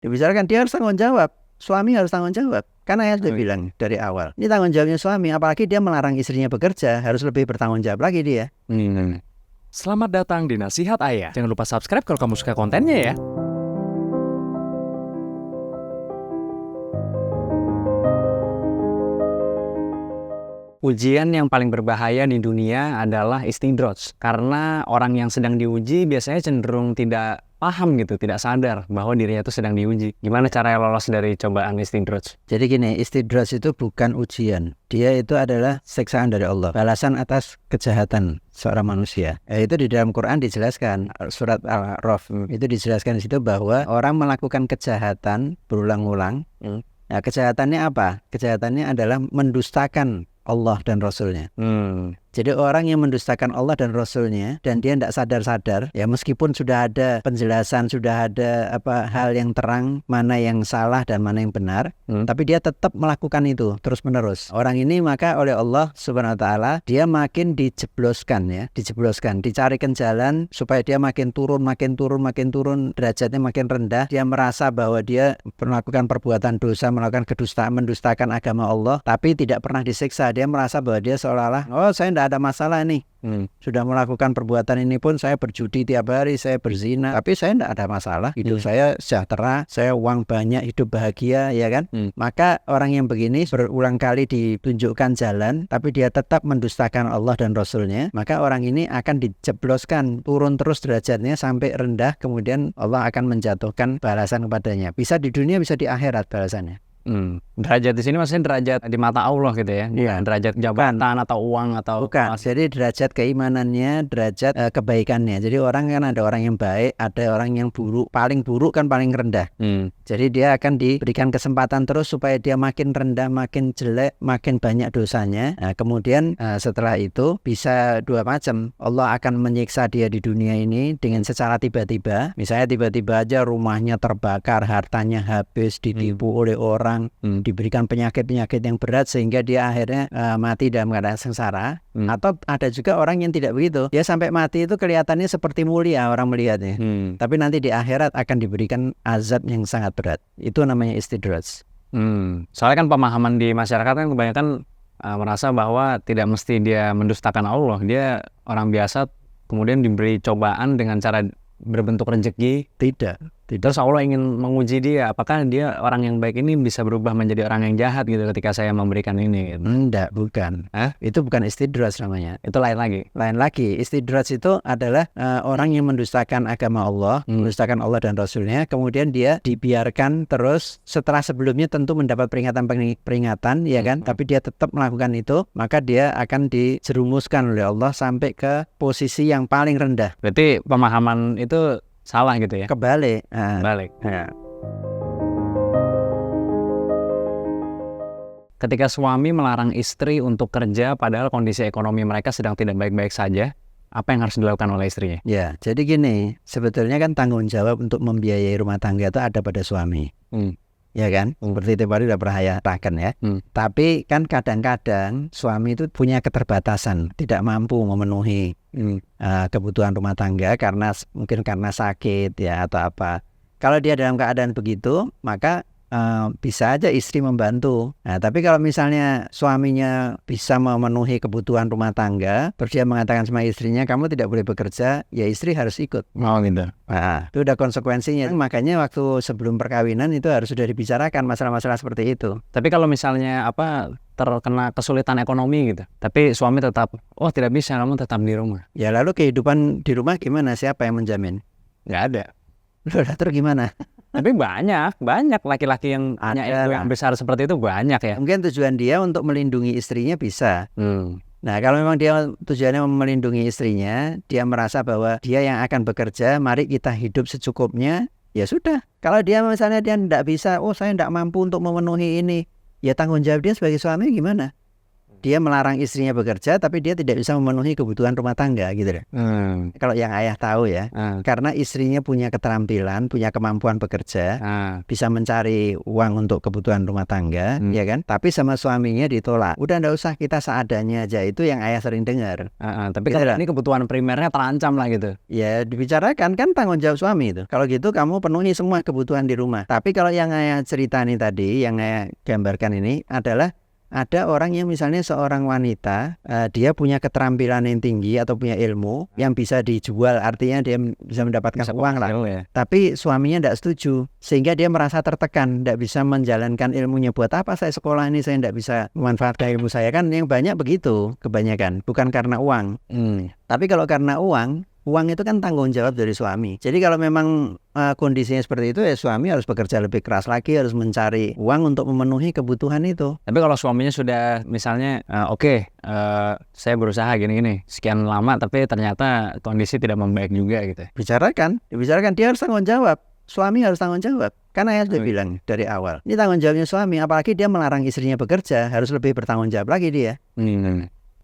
Dibicarakan, dia harus tanggung jawab. Suami harus tanggung jawab. Karena saya sudah bilang dari awal, ini tanggung jawabnya suami. Apalagi dia melarang istrinya bekerja, harus lebih bertanggung jawab lagi dia. Selamat datang di Nasihat Ayah. Jangan lupa subscribe kalau kamu suka kontennya ya. Ujian yang paling berbahaya di dunia adalah istidroj. Karena orang yang sedang diuji biasanya cenderung tidak paham gitu, tidak sadar bahwa dirinya itu sedang diuji. Gimana cara lolos dari cobaan istidroj? Jadi gini, istidroj itu bukan ujian. Dia itu adalah siksaan dari Allah, balasan atas kejahatan seorang manusia. Itu di dalam Quran dijelaskan, surat Al-A'raf itu dijelaskan di situ bahwa orang melakukan kejahatan berulang-ulang. Nah, kejahatannya apa? Kejahatannya adalah mendustakan Allah dan Rasulnya. Jadi orang yang mendustakan Allah dan Rasulnya dan dia tidak sadar-sadar, ya meskipun sudah ada penjelasan, sudah ada hal yang terang, mana yang salah dan mana yang benar, tapi dia tetap melakukan itu terus-menerus. Orang ini maka oleh Allah Subhanahu Wa Taala dia makin dijebloskan, dicarikan jalan supaya dia makin turun, derajatnya makin rendah. Dia merasa bahwa dia melakukan perbuatan dosa, melakukan kedustaan, mendustakan agama Allah, tapi tidak pernah disiksa. Dia merasa bahwa dia seolah-olah, oh saya tidak ada masalah nih. Sudah melakukan perbuatan ini pun, saya berjudi tiap hari, saya berzina, tapi saya tidak ada masalah. Hidup saya sejahtera, saya uang banyak, hidup bahagia, ya kan? Maka orang yang begini berulang kali ditunjukkan jalan, tapi dia tetap mendustakan Allah dan Rasulnya, maka orang ini akan dijebloskan, turun terus derajatnya sampai rendah, kemudian Allah akan menjatuhkan balasan kepadanya. Bisa di dunia, bisa di akhirat balasannya. Derajat di sini maksudnya derajat di mata Allah gitu ya? Iya. Derajat jabatan atau uang atau... Bukan, jadi derajat keimanannya, derajat kebaikannya. Jadi orang kan ada orang yang baik, ada orang yang buruk. Paling buruk kan paling rendah. Jadi dia akan diberikan kesempatan terus supaya dia makin rendah, makin jelek, makin banyak dosanya. Nah, kemudian setelah itu bisa dua macam. Allah akan menyiksa dia di dunia ini dengan secara tiba-tiba. Misalnya tiba-tiba aja rumahnya terbakar, hartanya habis, ditipu oleh orang, diberikan penyakit-penyakit yang berat sehingga dia akhirnya mati dalam keadaan sengsara. Atau ada juga orang yang tidak begitu, dia sampai mati itu kelihatannya seperti mulia orang melihatnya, tapi nanti di akhirat akan diberikan azab yang sangat berat. Itu namanya istidroj. Soalnya kan pemahaman di masyarakat kan kebanyakan merasa bahwa tidak mesti dia mendustakan Allah, dia orang biasa kemudian diberi cobaan dengan cara berbentuk rezeki. Terus Allah ingin menguji dia, apakah dia orang yang baik ini bisa berubah menjadi orang yang jahat gitu ketika saya memberikan ini gitu. Enggak, bukan. Itu bukan istidroj namanya. Itu lain lagi. Istidroj itu adalah orang yang mendustakan agama Allah, mendustakan Allah dan Rasulnya, kemudian dia dibiarkan terus setelah sebelumnya tentu mendapat peringatan, ya kan? Tapi dia tetap melakukan itu, maka dia akan dijerumuskan oleh Allah sampai ke posisi yang paling rendah. Berarti pemahaman itu salah gitu ya? Kebalik. Balik. Ketika suami melarang istri untuk kerja padahal kondisi ekonomi mereka sedang tidak baik-baik saja, apa yang harus dilakukan oleh istrinya? Ya, jadi gini, sebetulnya kan tanggung jawab untuk membiayai rumah tangga itu ada pada suami. Ya kan? Seperti itu tadi udah pernah ya katakan ya. Tapi kan kadang-kadang suami itu punya keterbatasan, tidak mampu memenuhi kebutuhan rumah tangga mungkin karena sakit ya atau apa. Kalau dia dalam keadaan begitu, maka bisa aja istri membantu. Nah, tapi kalau misalnya suaminya bisa memenuhi kebutuhan rumah tangga, terus dia mengatakan sama istrinya, kamu tidak boleh bekerja, ya istri harus ikut. Oh gitu. Nah, itu udah konsekuensinya. Makanya waktu sebelum perkawinan itu harus sudah dibicarakan masalah-masalah seperti itu. Tapi kalau misalnya terkena kesulitan ekonomi gitu, tapi suami tetap, oh tidak bisa, kamu tetap di rumah. Ya lalu kehidupan di rumah gimana? Siapa yang menjamin? Nggak ada. Loh, terus gimana? Tapi banyak laki-laki yang punya ego yang besar seperti itu banyak ya. Mungkin tujuan dia untuk melindungi istrinya bisa. Nah, kalau memang dia tujuannya melindungi istrinya, dia merasa bahwa dia yang akan bekerja, mari kita hidup secukupnya, ya sudah. Kalau dia misalnya dia tidak bisa, oh saya tidak mampu untuk memenuhi ini, ya tanggung jawab dia sebagai suami gimana? Dia melarang istrinya bekerja, tapi dia tidak bisa memenuhi kebutuhan rumah tangga gitu loh. Kalau yang ayah tahu ya, karena istrinya punya keterampilan, punya kemampuan bekerja, bisa mencari uang untuk kebutuhan rumah tangga, ya kan? Tapi sama suaminya ditolak. Udah nggak usah, kita seadanya aja. Itu yang ayah sering dengar. Tapi Gitu kalau loh. ini kebutuhan primernya terancam lah gitu. Ya dibicarakan, kan tanggung jawab suami itu. Kalau gitu kamu penuhi semua kebutuhan di rumah. Tapi kalau yang ayah cerita nih tadi, yang ayah gambarkan ini adalah ada orang yang misalnya seorang wanita, dia punya keterampilan yang tinggi atau punya ilmu yang bisa dijual, artinya dia bisa mendapatkan Bisa uang lah. komersil ya. Tapi suaminya tidak setuju, sehingga dia merasa tertekan, tidak bisa menjalankan ilmunya. Buat apa saya sekolah ini, saya tidak bisa memanfaatkan ilmu saya. Kan yang banyak begitu, kebanyakan bukan karena uang. Tapi kalau karena uang itu kan tanggung jawab dari suami. Jadi kalau memang kondisinya seperti itu, ya suami harus bekerja lebih keras lagi, harus mencari uang untuk memenuhi kebutuhan itu. Tapi kalau suaminya sudah misalnya saya berusaha gini-gini sekian lama, tapi ternyata kondisi tidak membaik juga gitu. Dibicarakan, dia harus tanggung jawab. Suami harus tanggung jawab. Karena saya sudah bilang dari awal, ini tanggung jawabnya suami. Apalagi dia melarang istrinya bekerja, harus lebih bertanggung jawab lagi dia.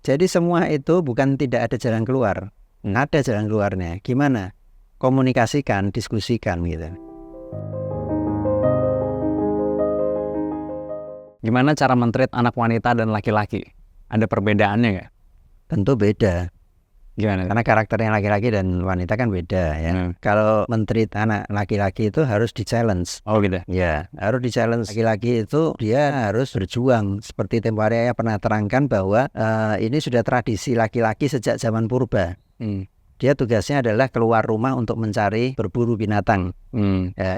Jadi semua itu bukan tidak ada jalan keluar. Ada jalan keluarnya. Gimana? Komunikasikan, diskusikan gitu. Gimana cara men-treat anak wanita dan laki-laki? Ada perbedaannya nggak? Tentu beda. Gimana? Karena karakternya laki-laki dan wanita kan beda ya. Kalau men-treat anak laki-laki itu harus di-challenge. Oh gitu. Ya, harus di-challenge. Laki-laki itu dia harus berjuang. Seperti tempo hari saya pernah terangkan bahwa ini sudah tradisi laki-laki sejak zaman purba. Dia tugasnya adalah keluar rumah untuk mencari berburu binatang.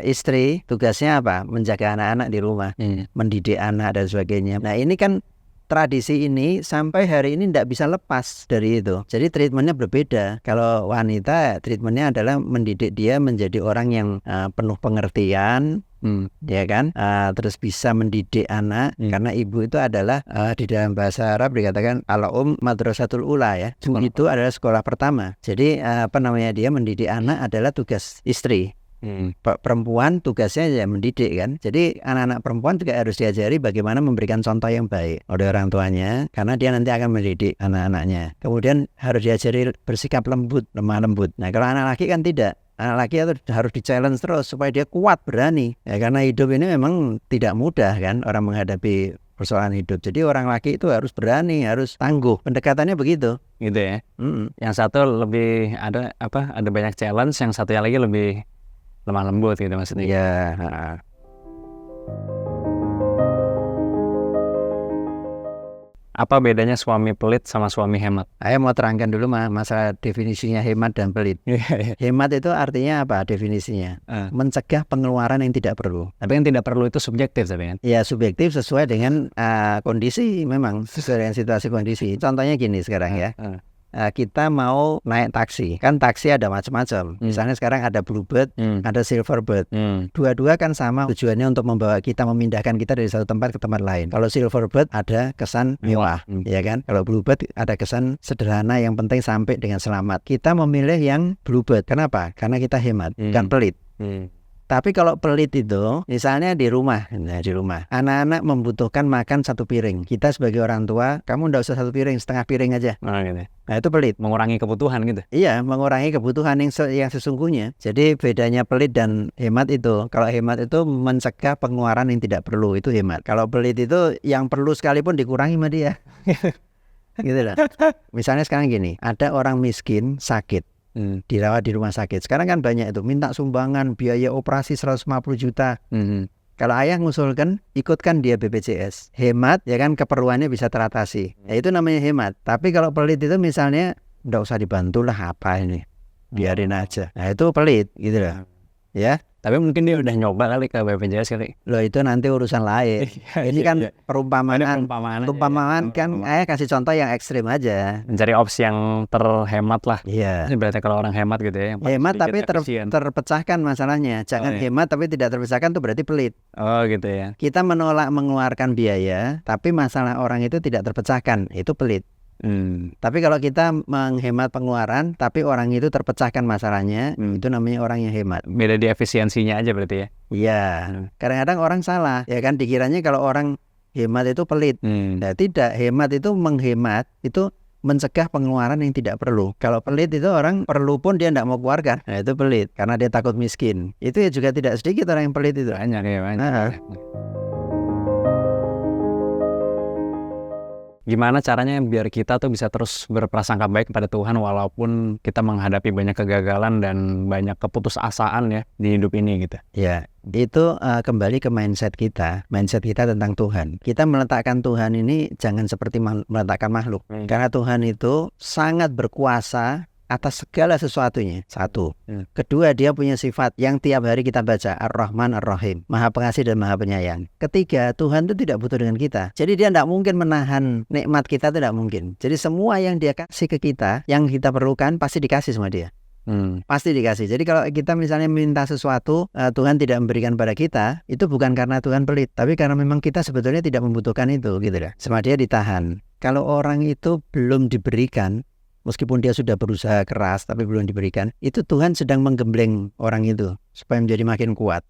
Istri tugasnya apa? Menjaga anak-anak di rumah, mendidik anak dan sebagainya. Nah ini kan tradisi ini sampai hari ini tidak bisa lepas dari itu. Jadi treatmentnya berbeda. Kalau wanita, treatmentnya adalah mendidik dia menjadi orang yang penuh pengertian, ya kan, terus bisa mendidik anak. Karena ibu itu adalah di dalam bahasa Arab dikatakan al-um madrasatul ula ya. Itu adalah sekolah pertama. Jadi dia mendidik anak adalah tugas istri. Perempuan tugasnya ya mendidik kan. Jadi anak-anak perempuan juga harus diajari bagaimana memberikan contoh yang baik oleh orang tuanya, karena dia nanti akan mendidik anak-anaknya. Kemudian harus diajari bersikap lembut, lemah lembut. Nah kalau anak laki kan tidak. Anak laki itu harus di-challenge terus supaya dia kuat, berani. Ya karena hidup ini memang tidak mudah kan orang menghadapi persoalan hidup. Jadi orang laki itu harus berani, harus tangguh. Pendekatannya begitu. Gitu ya. Yang satu lebih ada banyak challenge, yang satunya lagi lebih lemah lembut gitu maksudnya. Iya. Apa bedanya suami pelit sama suami hemat? Saya mau terangkan dulu masalah definisinya hemat dan pelit. Hemat itu artinya apa definisinya? Mencegah pengeluaran yang tidak perlu. Tapi yang tidak perlu itu subjektif tapi kan? Ya subjektif sesuai dengan kondisi, memang sesuai dengan situasi kondisi. Contohnya gini sekarang ya. Kita mau naik taksi, kan taksi ada macam-macam. Misalnya sekarang ada Bluebird, ada Silverbird. Dua-dua kan sama tujuannya untuk membawa kita, memindahkan kita dari satu tempat ke tempat lain. Kalau Silverbird ada kesan mewah, ya kan? Kalau Bluebird ada kesan sederhana, yang penting sampai dengan selamat. Kita memilih yang Bluebird. Kenapa? Karena kita hemat, bukan pelit. Tapi kalau pelit itu, misalnya di rumah, anak-anak membutuhkan makan satu piring. Kita sebagai orang tua, kamu nggak usah satu piring, setengah piring aja. Gitu. Nah itu pelit. Mengurangi kebutuhan gitu. Iya, mengurangi kebutuhan yang sesungguhnya. Jadi bedanya pelit dan hemat itu, kalau hemat itu mencegah pengeluaran yang tidak perlu, itu hemat. Kalau pelit itu yang perlu sekalipun dikurangi sama dia. Gitu loh. Misalnya sekarang gini, ada orang miskin sakit, dirawat di rumah sakit. Sekarang kan banyak itu minta sumbangan biaya operasi 150 juta. Kalau ayah ngusulkan, ikutkan dia BPJS. Hemat ya kan, keperluannya bisa teratasi. Ya itu namanya hemat. Tapi kalau pelit itu misalnya enggak usah dibantu lah, apa ini, biarin aja. Nah itu pelit gitu loh. Ya. Tapi mungkin dia udah nyoba kali ke BPJS kali. Loh itu nanti urusan lain. Ini kan perumpamaan kan. Ayah kasih contoh yang ekstrim aja. Mencari opsi yang terhemat lah. Iya. Ini berarti kalau orang hemat gitu ya. Hemat tapi terpecahkan masalahnya. Jangan hemat tapi tidak terpecahkan, itu berarti pelit. Oh gitu ya. Kita menolak mengeluarkan biaya, tapi masalah orang itu tidak terpecahkan, itu pelit. Tapi kalau kita menghemat pengeluaran tapi orang itu terpecahkan masalahnya, itu namanya orang yang hemat. Beda di efisiensinya aja berarti ya. Iya. Kadang-kadang orang salah, ya kan, dikiranya kalau orang hemat itu pelit. Nah, tidak, hemat itu menghemat, itu mencegah pengeluaran yang tidak perlu. Kalau pelit itu orang perlu pun dia tidak mau keluarkan. Nah, itu pelit karena dia takut miskin. Itu ya juga tidak sedikit orang yang pelit itu. Banyak ya, banyak. Nah. Gimana caranya biar kita tuh bisa terus berprasangka baik kepada Tuhan walaupun kita menghadapi banyak kegagalan dan banyak keputusasaan ya di hidup ini gitu. Ya, itu kembali ke mindset kita tentang Tuhan. Kita meletakkan Tuhan ini jangan seperti meletakkan makhluk. Karena Tuhan itu sangat berkuasa atas segala sesuatunya. Satu. Kedua, dia punya sifat yang tiap hari kita baca, Ar-Rahman Ar-Rahim, Maha Pengasih dan Maha Penyayang. Ketiga, Tuhan itu tidak butuh dengan kita. Jadi dia tidak mungkin menahan nikmat kita, tidak mungkin. Jadi semua yang dia kasih ke kita, yang kita perlukan pasti dikasih sama dia. Pasti dikasih. Jadi kalau kita misalnya minta sesuatu, Tuhan tidak memberikan pada kita, itu bukan karena Tuhan pelit, tapi karena memang kita sebetulnya tidak membutuhkan itu, gitu lah. Sama dia ditahan. Kalau orang itu belum diberikan, meskipun dia sudah berusaha keras tapi belum diberikan, itu Tuhan sedang menggembleng orang itu supaya menjadi makin kuat.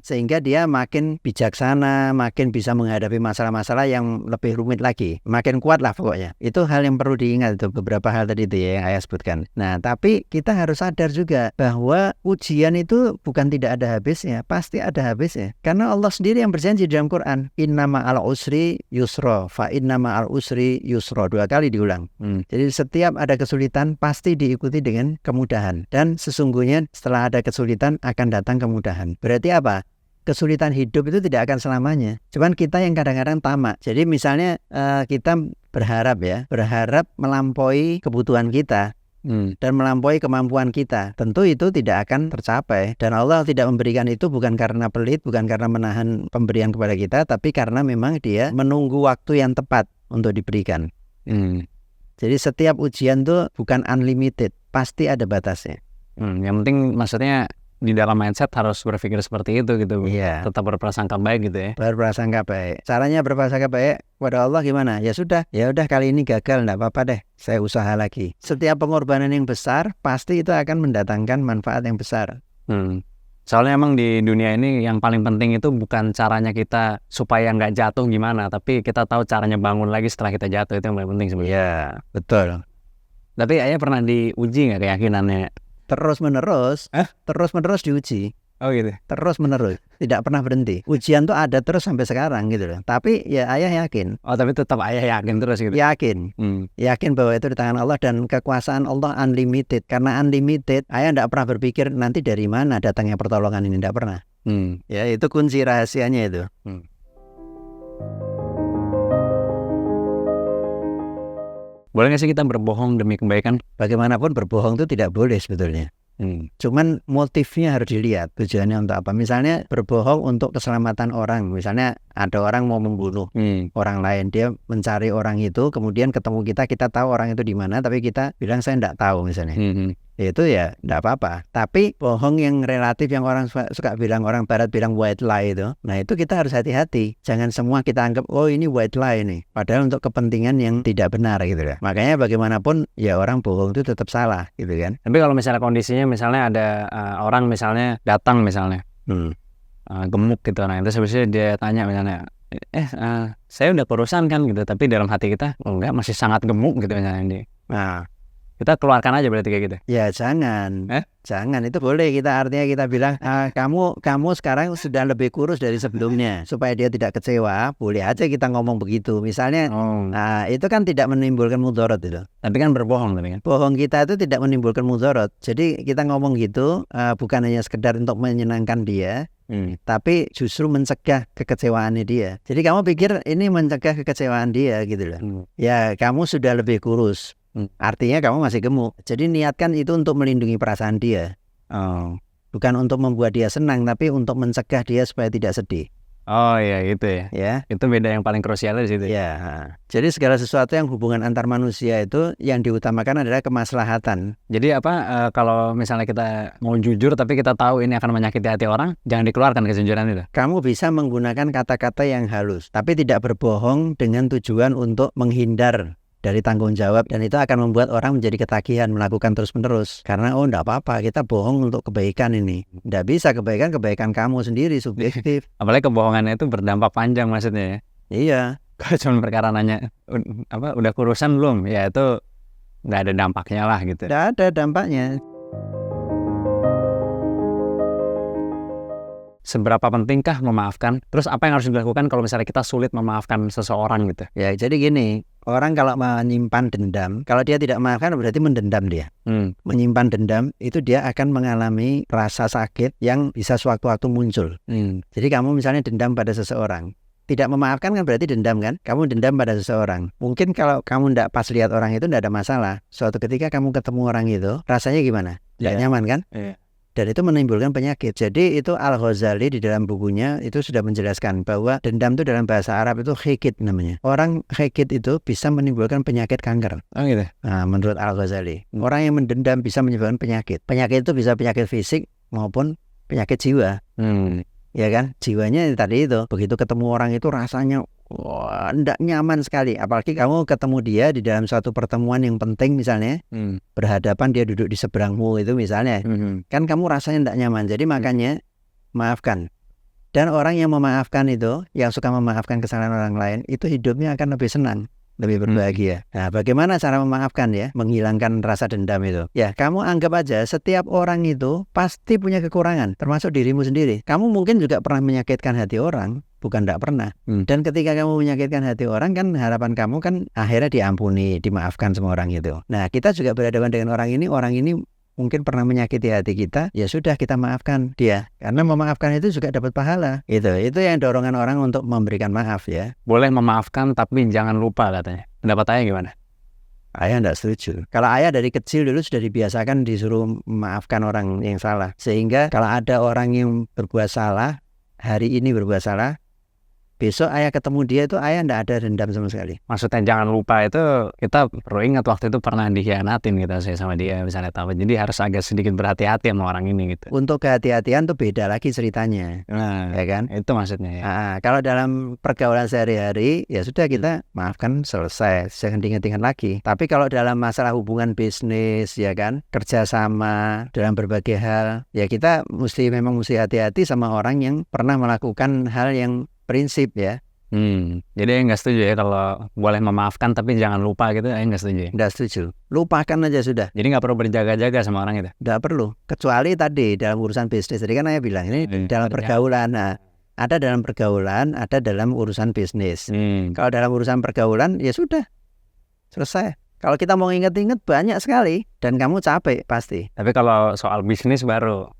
Sehingga dia makin bijaksana, makin bisa menghadapi masalah-masalah yang lebih rumit lagi. Makin kuat lah pokoknya. Itu hal yang perlu diingat, itu beberapa hal tadi itu ya yang ayah sebutkan. Nah, tapi kita harus sadar juga bahwa ujian itu bukan tidak ada habisnya, pasti ada habisnya. Karena Allah sendiri yang berjanji dalam Quran, Innama al usri yusra, fa innama al usri yusra. 2 kali diulang. Jadi setiap ada kesulitan pasti diikuti dengan kemudahan. Dan sesungguhnya setelah ada kesulitan akan datang kemudahan. Berarti apa? Kesulitan hidup itu tidak akan selamanya. Cuman kita yang kadang-kadang tamak. Jadi misalnya kita berharap melampaui kebutuhan kita dan melampaui kemampuan kita. Tentu itu tidak akan tercapai. Dan Allah tidak memberikan itu bukan karena pelit, bukan karena menahan pemberian kepada kita, tapi karena memang dia menunggu waktu yang tepat untuk diberikan. Jadi setiap ujian tuh bukan unlimited, pasti ada batasnya. Yang penting maksudnya di dalam mindset harus berpikir seperti itu gitu. Iya. Tetap berprasangka baik gitu ya. Berprasangka baik. Caranya berprasangka baik kepada Allah gimana? Ya udah kali ini gagal, enggak apa-apa deh. Saya usaha lagi. Setiap pengorbanan yang besar pasti itu akan mendatangkan manfaat yang besar. Soalnya emang di dunia ini yang paling penting itu bukan caranya kita supaya nggak jatuh gimana, tapi kita tahu caranya bangun lagi setelah kita jatuh, itu yang paling penting sebenarnya. Iya, betul. Tapi ayah pernah diuji nggak keyakinannya? Terus menerus diuji. Oh gitu. Terus menerus, tidak pernah berhenti. Ujian tuh ada terus sampai sekarang gitu loh. Tapi ya ayah yakin. Oh, tapi tetap ayah yakin terus gitu. Yakin. Yakin bahwa itu di tangan Allah dan kekuasaan Allah unlimited. Karena unlimited, ayah tidak pernah berpikir nanti dari mana datangnya pertolongan ini, tidak pernah. Ya, itu kunci rahasianya itu. Boleh nggak sih kita berbohong demi kebaikan? Bagaimanapun berbohong itu tidak boleh sebetulnya. Cuman motifnya harus dilihat, tujuannya untuk apa. Misalnya berbohong untuk keselamatan orang. Misalnya ada orang mau membunuh orang lain, dia mencari orang itu, kemudian ketemu kita tahu orang itu di mana, tapi kita bilang saya tidak tahu misalnya. Itu ya tidak apa-apa. Tapi bohong yang relatif, yang orang suka bilang, orang barat bilang white lie itu, nah itu kita harus hati-hati. Jangan semua kita anggap oh ini white lie nih, padahal untuk kepentingan yang tidak benar gitu ya. Makanya bagaimanapun ya orang bohong itu tetap salah gitu kan. Tapi kalau misalnya kondisinya misalnya ada orang misalnya datang misalnya gemuk gitu, nah itu sebenarnya dia tanya misalnya saya udah perusahaan kan gitu, tapi dalam hati kita enggak, masih sangat gemuk gitu misalnya dia. Nah, kita keluarkan aja berarti kayak gitu. Ya jangan. Jangan, itu boleh artinya kita bilang kamu sekarang sudah lebih kurus dari sebelumnya, supaya dia tidak kecewa. Boleh aja kita ngomong begitu. Misalnya, nah itu kan tidak menimbulkan mudarat itu. Tapi kan berbohong tapi kan. Bohong kita itu tidak menimbulkan mudarat. Jadi kita ngomong gitu bukan hanya sekedar untuk menyenangkan dia, tapi justru mencegah kekecewaannya dia. Jadi kamu pikir ini mencegah kekecewaan dia gitu loh. Ya kamu sudah lebih kurus. Artinya kamu masih gemuk. Jadi niatkan itu untuk melindungi perasaan dia. Bukan untuk membuat dia senang, tapi untuk mencegah dia supaya tidak sedih. Oh iya gitu ya. Ya. Itu beda yang paling krusial di situ. Ya. Jadi segala sesuatu yang hubungan antar manusia itu yang diutamakan adalah kemaslahatan. Jadi kalau misalnya kita mau jujur tapi kita tahu ini akan menyakiti hati orang, jangan dikeluarkan kejujuran itu. Kamu bisa menggunakan kata-kata yang halus, tapi tidak berbohong dengan tujuan untuk menghindar dari tanggung jawab, dan itu akan membuat orang menjadi ketagihan melakukan terus-menerus. Karena enggak apa-apa, kita bohong untuk kebaikan ini. Enggak bisa kebaikan kamu sendiri subjektif. Apalagi kebohongannya itu berdampak panjang maksudnya ya. Iya. Kalau cuma perkara nanya udah kurusan belum, ya itu nggak ada dampaknya lah gitu. Tidak ada dampaknya. Seberapa pentingkah memaafkan? Terus apa yang harus dilakukan kalau misalnya kita sulit memaafkan seseorang gitu? Ya jadi gini, orang kalau menyimpan dendam, kalau dia tidak memaafkan berarti mendendam dia. Menyimpan dendam itu dia akan mengalami rasa sakit yang bisa sewaktu-waktu muncul. Jadi kamu misalnya dendam pada seseorang, tidak memaafkan kan berarti dendam kan? Kamu dendam pada seseorang. Mungkin kalau kamu tidak pas lihat orang itu tidak ada masalah. Suatu ketika kamu ketemu orang itu, rasanya gimana? Tidak nyaman kan? Dan itu menimbulkan penyakit. Jadi itu Al-Ghazali di dalam bukunya itu sudah menjelaskan bahwa dendam itu dalam bahasa Arab itu hikid namanya. Orang hikid itu bisa menimbulkan penyakit kanker. Oh gitu. Nah, menurut Al-Ghazali, orang yang mendendam bisa menyebabkan penyakit. Penyakit itu bisa penyakit fisik maupun penyakit jiwa. Ya kan? Jiwanya tadi itu, begitu ketemu orang itu rasanya wah, tidak nyaman sekali. Apalagi kamu ketemu dia di dalam suatu pertemuan yang penting misalnya, berhadapan dia duduk di seberangmu itu misalnya, kan kamu rasanya tidak nyaman. Jadi makanya maafkan. Dan orang yang memaafkan itu, yang suka memaafkan kesalahan orang lain, itu hidupnya akan lebih senang, lebih berbahagia. Nah, bagaimana cara memaafkan ya, menghilangkan rasa dendam itu? Ya, kamu anggap aja setiap orang itu pasti punya kekurangan, termasuk dirimu sendiri. Kamu mungkin juga pernah menyakitkan hati orang, bukan tidak pernah. Dan ketika kamu menyakitkan hati orang kan harapan kamu kan akhirnya diampuni, dimaafkan sama orang itu. Nah, kita juga berhadapan dengan orang ini mungkin pernah menyakiti hati kita, ya sudah kita maafkan dia. Karena memaafkan itu juga dapat pahala. Itu yang dorongan orang untuk memberikan maaf ya. Boleh memaafkan tapi jangan lupa katanya. Pendapat ayah gimana? Ayah tidak setuju. Kalau ayah dari kecil dulu sudah dibiasakan disuruh memaafkan orang yang salah. Sehingga kalau ada orang yang berbuat salah, hari ini berbuat salah, besok ayah ketemu dia itu ayah tidak ada dendam sama sekali. Maksudnya jangan lupa itu kita perlu ingat waktu itu pernah dikhianatin gitu saya sama dia misalnya tahu. Jadi harus agak sedikit berhati-hati sama orang ini gitu. Untuk kehati-hatian tuh beda lagi ceritanya. Nah, ya kan? Itu maksudnya ya. Kalau dalam pergaulan sehari-hari ya sudah kita maafkan selesai, jangan diingat-ingat lagi. Tapi kalau dalam masalah hubungan bisnis ya kan, kerjasama dalam berbagai hal, ya kita memang mesti hati-hati sama orang yang pernah melakukan hal yang prinsip ya. Jadi nggak setuju ya kalau boleh memaafkan tapi jangan lupa gitu, nggak setuju. Nggak setuju. Lupakan aja sudah. Jadi nggak perlu berjaga-jaga sama orang itu. Nggak perlu. Kecuali tadi dalam urusan bisnis. Tadi kan saya bilang ini dalam pergaulan. Nah, ada dalam pergaulan, ada dalam urusan bisnis. Kalau dalam urusan pergaulan ya sudah selesai. Kalau kita mau inget-inget banyak sekali dan kamu capek pasti. Tapi kalau soal bisnis baru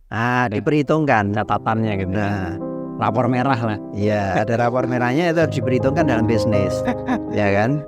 diperhitungkan catatannya gitu. Nah, rapor merah lah. Iya, ada rapor merahnya itu harus diperhitungkan dalam bisnis. Ya kan?